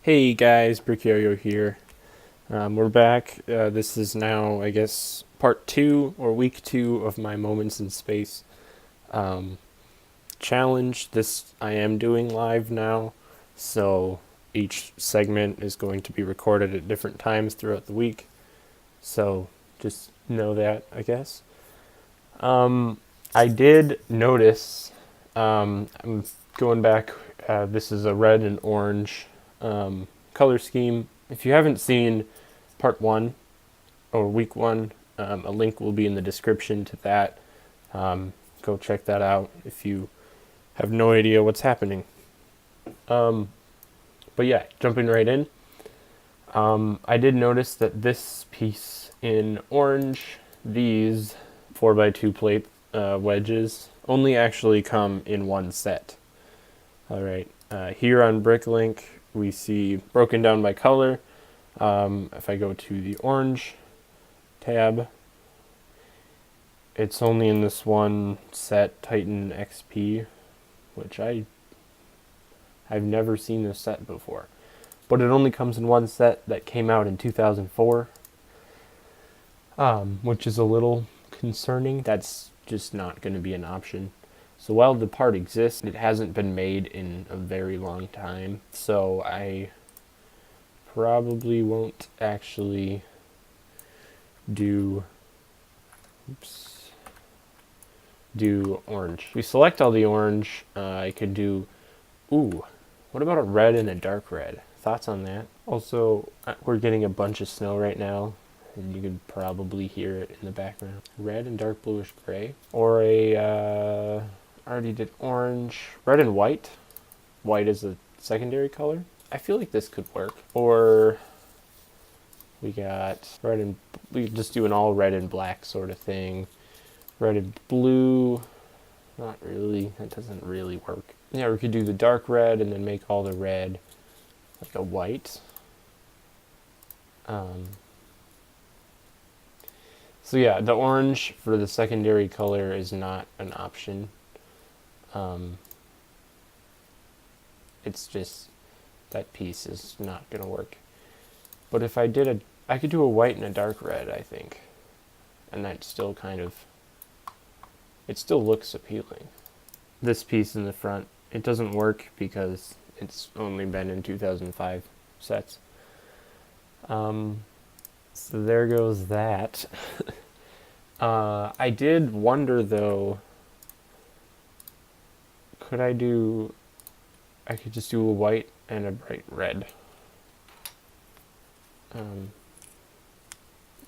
Hey guys, Brickset here. We're back. This is now, I guess, part 2 or week 2 of my Moments in Space um, challenge. This I am doing live now, so each segment is going to be recorded at different times throughout the week. So just know that, I guess. I did notice, I'm going back, this is a red and orange color scheme. If you haven't seen part 1 or week 1, a link will be in the description to that. Go check that out if you have no idea what's happening. But yeah, jumping right in. I did notice that this piece in orange, these 4x2 plate wedges, only actually come in one set. Alright, here on Bricklink, we see broken down by color. If I go to the orange tab, it's only in this one set, Titan XP, which I've never seen this set before. But it only comes in one set that came out in 2004, which is a little concerning. That's just not going to be an option. So while the part exists, it hasn't been made in a very long time, so I probably won't actually do orange. We select all the orange. I could do, what about a red and a dark red? Thoughts on that? Also, we're getting a bunch of snow right now, and you can probably hear it in the background. Red and dark bluish gray, or a already did orange, red and white. White is a secondary color. I feel like this could work. Or we got red and, we could just do an all red and black sort of thing. Red and blue, not really, that doesn't really work. Yeah, we could do the dark red and then make all the red like a white. So yeah, the orange for the secondary color is not an option. It's just, that piece is not gonna work. But if I did I could do a white and a dark red, I think. And that still kind of, it still looks appealing. This piece in the front, it doesn't work because it's only been in 2005 sets. So there goes that. I did wonder though, I could just do a white and a bright red.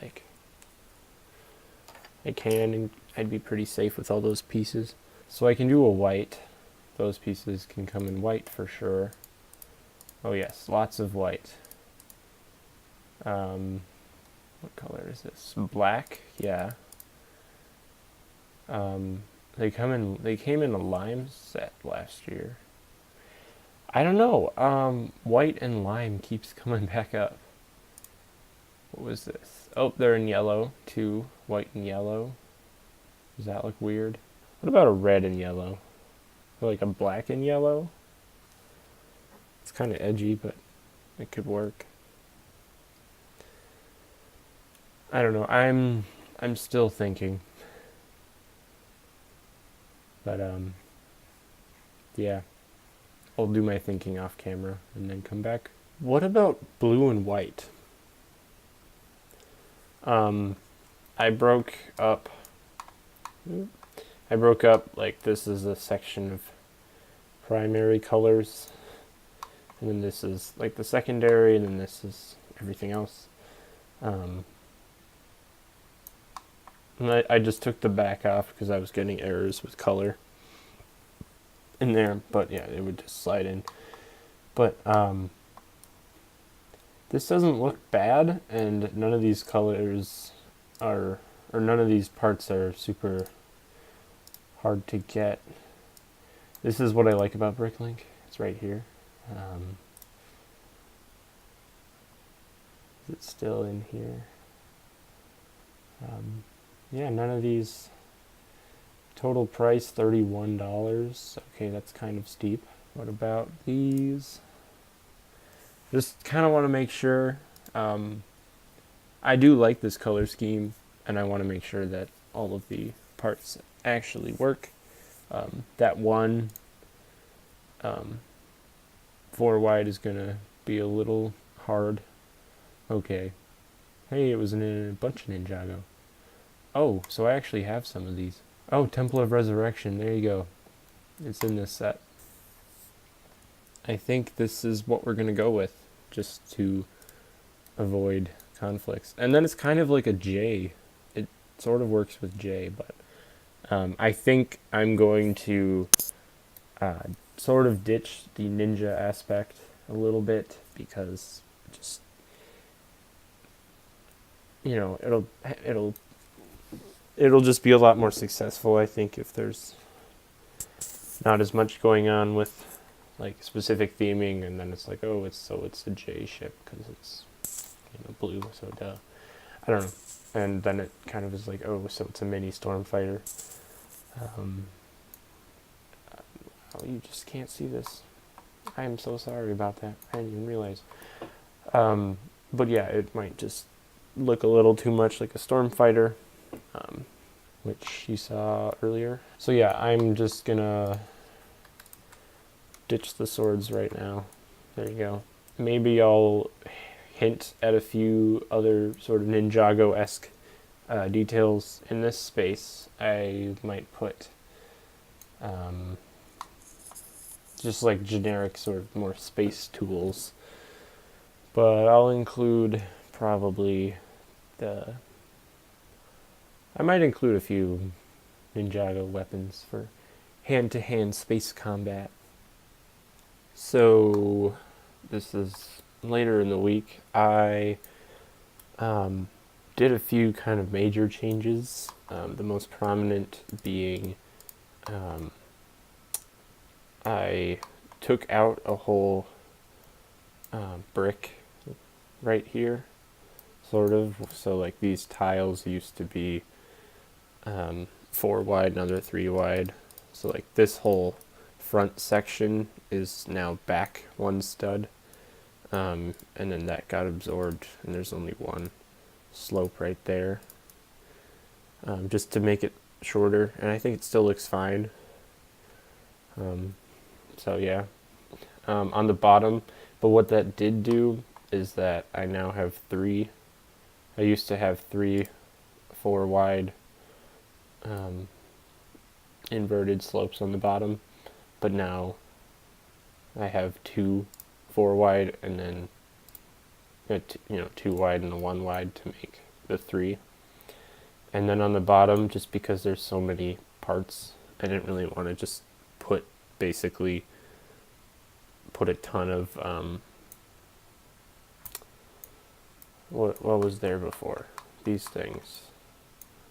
Like, I can, and I'd be pretty safe with all those pieces. So I can do a white. Those pieces can come in white for sure. Oh yes, lots of white. What color is this? Black? Yeah. They came in a lime set last year. I don't know. White and lime keeps coming back up. What was this? Oh, they're in yellow too. White and yellow. Does that look weird? What about a red and yellow? Or like a black and yellow? It's kind of edgy, but it could work. I don't know. I'm still thinking. But yeah. I'll do my thinking off camera and then come back. What about blue and white? I broke up, like, this is a section of primary colors, and then this is like the secondary, and then this is everything else. And I just took the back off because I was getting errors with color in there, but yeah, it would just slide in. But this doesn't look bad, and none of these colors are, or none of these parts are super hard to get. This is what I like about Bricklink. It's right here. Is it still in here? Yeah, none of these. Total price $31. Okay, that's kind of steep. What about these? Just kind of want to make sure. I do like this color scheme, and I want to make sure that all of the parts actually work. That one 4 wide is going to be a little hard. Okay. Hey, it was in a bunch of Ninjago. Oh, so I actually have some of these. Oh, Temple of Resurrection. There you go. It's in this set. I think this is what we're going to go with, just to avoid conflicts. And then it's kind of like a J. It sort of works with J, but I think I'm going to sort of ditch the ninja aspect a little bit, because just, you know, it'll just be a lot more successful, I think, if there's not as much going on with like specific theming, and then it's like, oh, it's a J ship because it's, you know, blue, so duh. I don't know. And then it kind of is like, oh, so it's a mini Stormfighter. Oh, you just can't see this. I am so sorry about that. I didn't even realize. But yeah, it might just look a little too much like a Stormfighter, which you saw earlier. So yeah, I'm just gonna ditch the swords right now. There you go. Maybe I'll hint at a few other sort of Ninjago-esque details in this space. I might put just like generic sort of more space tools, but I'll include probably I might include a few Ninjago weapons for hand-to-hand space combat. So this is later in the week. I did a few kind of major changes, the most prominent being I took out a whole brick right here, sort of. So like these tiles used to be 4 wide, another 3 wide. So like this whole front section is now back 1 stud, and then that got absorbed, and there's only 1 slope right there, just to make it shorter, and I think it still looks fine. So yeah, on the bottom, but what that did do is that I now have 3. I used to have 3 4 wide inverted slopes on the bottom, but now I have 2 4 wide, and then 2 wide and a 1 wide to make the 3. And then on the bottom, just because there's so many parts, I didn't really want to just put a ton of what was there before, these things.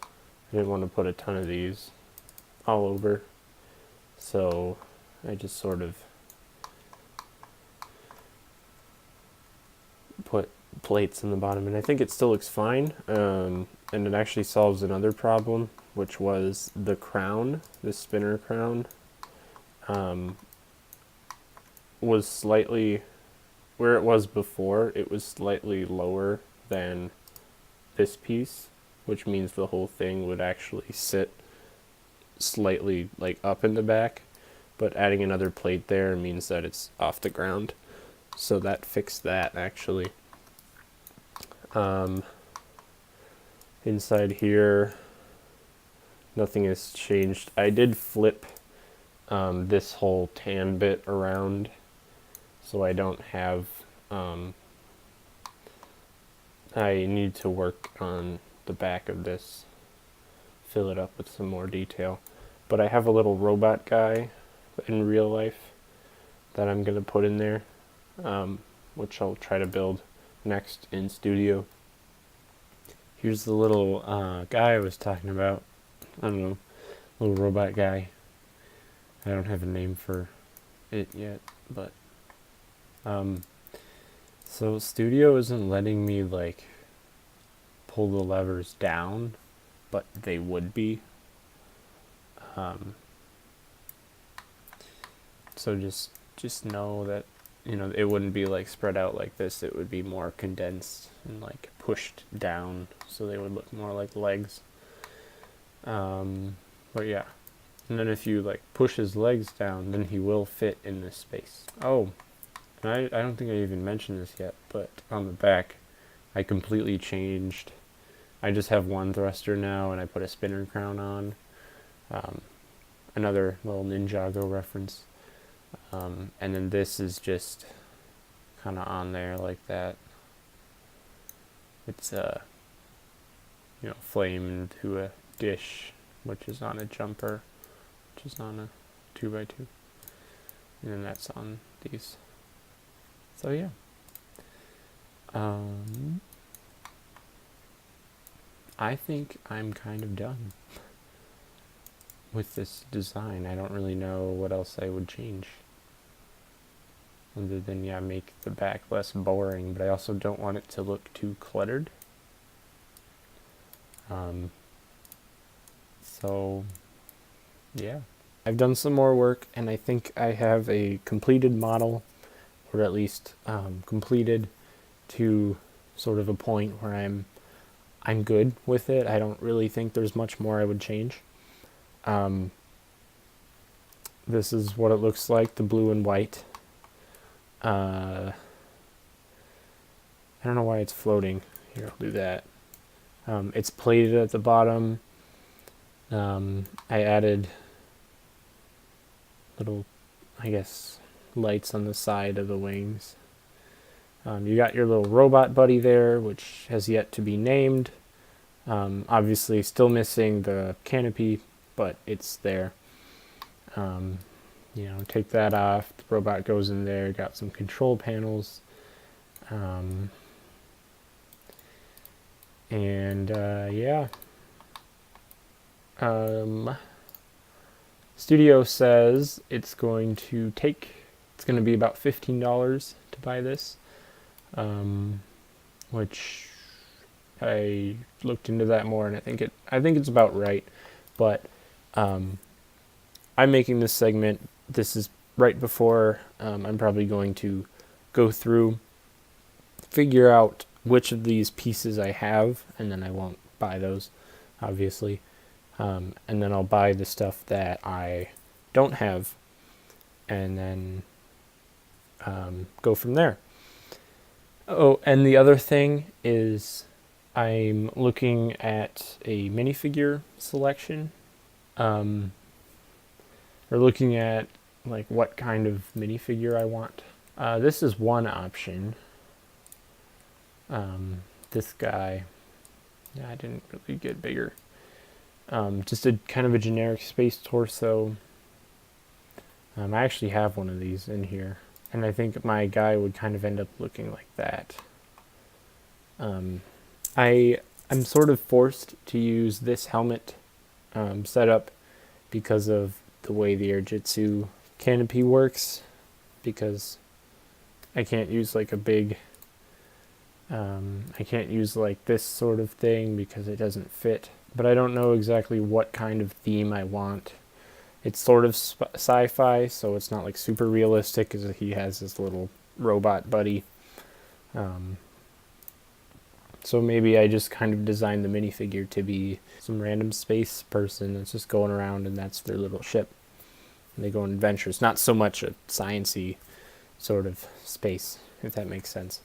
I didn't want to put a ton of these all over, so I just sort of put plates in the bottom, and I think it still looks fine, and it actually solves another problem, which was the crown, the spinner crown, was slightly, where it was before, it was slightly lower than this piece, which means the whole thing would actually sit slightly like up in the back, but adding another plate there means that it's off the ground. So that fixed that, actually. Inside here, nothing has changed. I did flip this whole tan bit around, so I don't have, I need to work on the back of this, fill it up with some more detail. But I have a little robot guy in real life that I'm going to put in there, which I'll try to build next in studio. Here's the little guy I was talking about. I don't know, little robot guy. I don't have a name for it yet, but so studio isn't letting me like pull the levers down, but they would be. So just know that it wouldn't be like spread out like this. It would be more condensed and like pushed down, so they would look more like legs. But yeah, and then if you like push his legs down, then he will fit in this space. Oh, and I don't think I even mentioned this yet, but on the back, I completely changed. I just have one thruster now, and I put a spinner crown on. Another little Ninjago reference. And then this is just kind of on there like that. It's flamed to a dish, which is on a jumper, which is on a 2x2, and then that's on these. So yeah. I think I'm kind of done with this design. I don't really know what else I would change. Other than, make the back less boring, but I also don't want it to look too cluttered. So, yeah. I've done some more work, and I think I have a completed model, or at least completed to sort of a point where I'm good with it. I don't really think there's much more I would change. This is what it looks like, the blue and white. I don't know why it's floating. Here, I'll do that. It's plated at the bottom. I added little, lights on the side of the wings. You got your little robot buddy there, which has yet to be named. Obviously still missing the canopy, but it's there. Take that off. The robot goes in there. Got some control panels. Studio says it's going to be about $15 to buy this, which I looked into that more, and I think it's about right. But I'm making this segment. This is right before I'm probably going to go through, figure out which of these pieces I have, and then I won't buy those, obviously. And then I'll buy the stuff that I don't have, and then go from there. Oh, and the other thing is I'm looking at a minifigure selection. Or looking at like what kind of minifigure I want. This is one option. This guy, I didn't really get bigger. Just a kind of a generic space torso. I actually have one of these in here, and I think my guy would kind of end up looking like that. I'm sort of forced to use this helmet setup because of the way the Airjitsu canopy works, because I can't use like a big I can't use like this sort of thing because it doesn't fit. But I don't know exactly what kind of theme I want. It's sort of sci-fi, so it's not like super realistic, as he has this little robot buddy. So maybe I just kind of designed the minifigure to be some random space person that's just going around, and that's their little ship. And they go on adventures. Not so much a science-y sort of space, if that makes sense.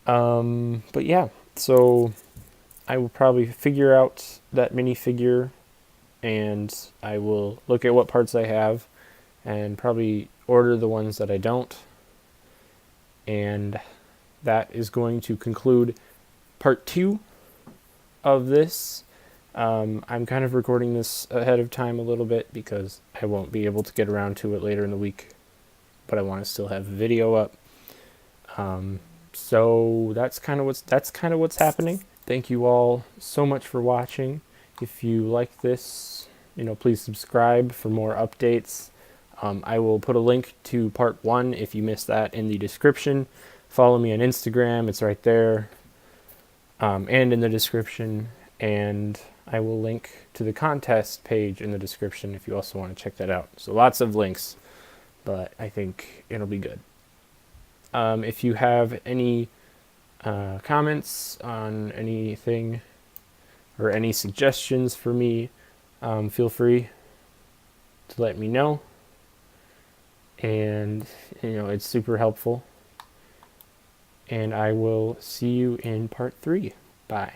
But yeah, so I will probably figure out that minifigure, and I will look at what parts I have, and probably order the ones that I don't. And that is going to conclude part 2 of this. I'm kind of recording this ahead of time a little bit because I won't be able to get around to it later in the week, but I want to still have a video up. So that's kind of what's happening. Thank you all so much for watching. If you like this, please subscribe for more updates. I will put a link to part 1 if you missed that in the description. Follow me on Instagram, it's right there, and in the description. And I will link to the contest page in the description if you also want to check that out. So lots of links, but I think it'll be good. If you have any comments on anything or any suggestions for me, feel free to let me know. And, it's super helpful. And I will see you in part 3. Bye.